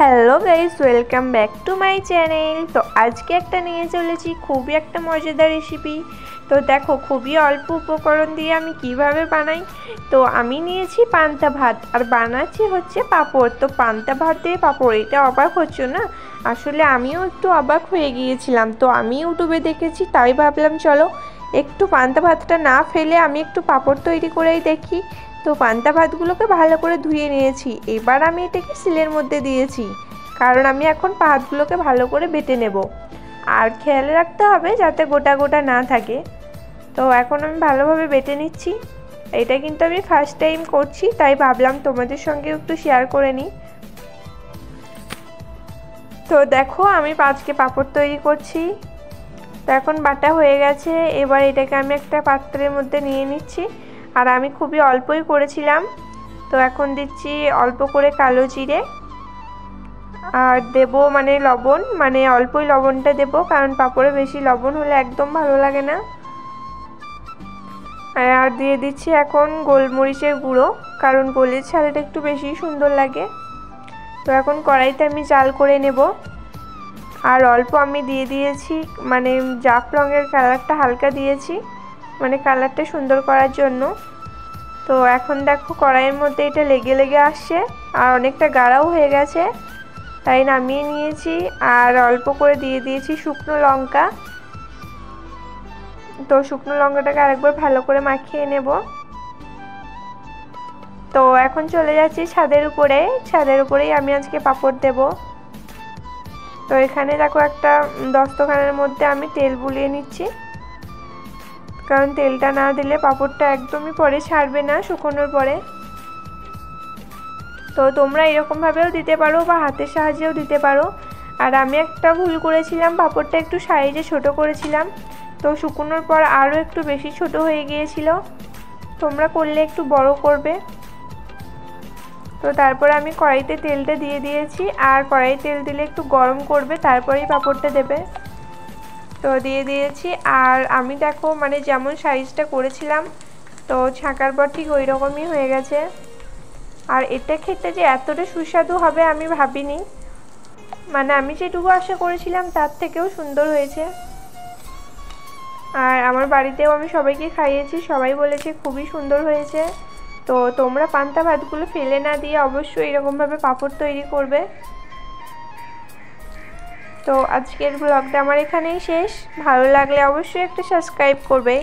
Hello guys, welcome back to my channel. তো আজকে একটা নিয়ে চলেছি খুবই একটা মজাদার রেসিপি। তো দেখো, খুবই অল্প উপকরণ দিয়ে আমি কিভাবে বানাই। তো আমি নিয়েছি পান্তা ভাত আর বানাচ্ছি হচ্ছে পাঁপড়। তো পান্তা ভাত দিয়ে পাঁপড়, এটা অবাক হচ্ছ না? আসলে আমিও একটু অবাক হয়ে গিয়েছিলাম। তো আমি ইউটিউবে দেখেছি, তাই ভাবলাম চলো একটু পান্তা ভাতটা না ফেলে আমি একটু পাঁপড় তৈরি করেই দেখি। তো পান্তা ভাতগুলোকে ভালো করে ধুয়ে নিয়েছি। এবার আমি এটাকে সিলের মধ্যে দিয়েছি, কারণ আমি এখন ভাতগুলোকে ভালো করে বেটে নেব। আর খেয়াল রাখতে হবে যাতে গোটা গোটা না থাকে। তো এখন আমি ভালোভাবে বেটে নিচ্ছি। এটা কিন্তু আমি ফার্স্ট টাইম করছি, তাই ভাবলাম তোমাদের সঙ্গে একটু শেয়ার করে নিই। তো দেখো, আমি 5কে পাঁপড় তৈরি করছি। তো এখন বাটা হয়ে গেছে। এবার এটাকে আমি একটা পাত্রের মধ্যে নিয়ে নিচ্ছি। আর আমি খুবই অল্পই করেছিলাম। তো এখন দিচ্ছি অল্প করে কালো জিরে, আর দেব লবণ, অল্পই লবণটা দেব, কারণ পাঁপড়ে বেশি লবণ হলে একদম ভালো লাগে না। আর দিয়ে দিচ্ছি এখন গোলমরিচের গুঁড়ো, কারণ গোলের ছালটা একটু বেশি সুন্দর লাগে। তো এখন কড়াইতে আমি জাল করে নেব। আর অল্প আমি দিয়ে দিয়েছি জাফরানের কালারটা হালকা দিয়েছি, কালারটা সুন্দর করার জন্য। তো এখন দেখো কড়াইয়ের মধ্যে এটা লেগে লেগে আসছে আর অনেকটা গাঢ়ও হয়ে গেছে, তাই নামিয়ে নিয়েছি। আর অল্প করে দিয়ে দিয়েছি শুকনো লঙ্কা। তো শুকনো লঙ্কাটাকে আরেকবার ভালো করে মাখিয়ে নেব। তো এখন চলে যাচ্ছি ছাদের উপরে। ছাদের উপরেই আমি আজকে পাঁপড় দেব। তো এখানে দেখো একটা দস্তখানের মধ্যে আমি তেল বুলিয়ে নিচ্ছি, কারণ তেলটা না দিলে পাঁপড়টা একদমই পরে ছাড়বে না শুকোনোর পরে। তো তোমরা এরকমভাবেও দিতে পারো বা হাতের সাহায্যেও দিতে পারো। আর আমি একটা ভুল করেছিলাম, পাঁপড়টা একটু সাইজে ছোট করেছিলাম। তো শুকোনোর পর আরও একটু বেশি ছোট হয়ে গিয়েছিল। তোমরা করলে একটু বড় করবে। তো তারপরে আমি কড়াইতে তেলটা দিয়ে দিয়েছি। আর কড়াই তেল দিলে একটু গরম করবে, তারপরেই পাঁপড়টা দেবে। তো দিয়ে দিয়েছি। আর আমি দেখো যেমন সাইজটা করেছিলাম, তো ছাঁকার পর ঠিক ওই রকমই হয়ে গেছে। আর এটা খেতে যে এতটা সুস্বাদু হবে আমি ভাবিনি, আমি যেটুকু আশা করেছিলাম তার থেকেও সুন্দর হয়েছে। আর আমার বাড়িতেও আমি সবাইকে খাইয়েছি, সবাই বলেছে খুবই সুন্দর হয়েছে। তো তোমরা পান্তা ভাতগুলো ফেলে না দিয়ে অবশ্যই এরকমভাবে পাঁপড় তৈরি করবে। তো আজকের ব্লগটা আমার এখানেই শেষ। ভালো লাগলে অবশ্যই একটা সাবস্ক্রাইব করবে।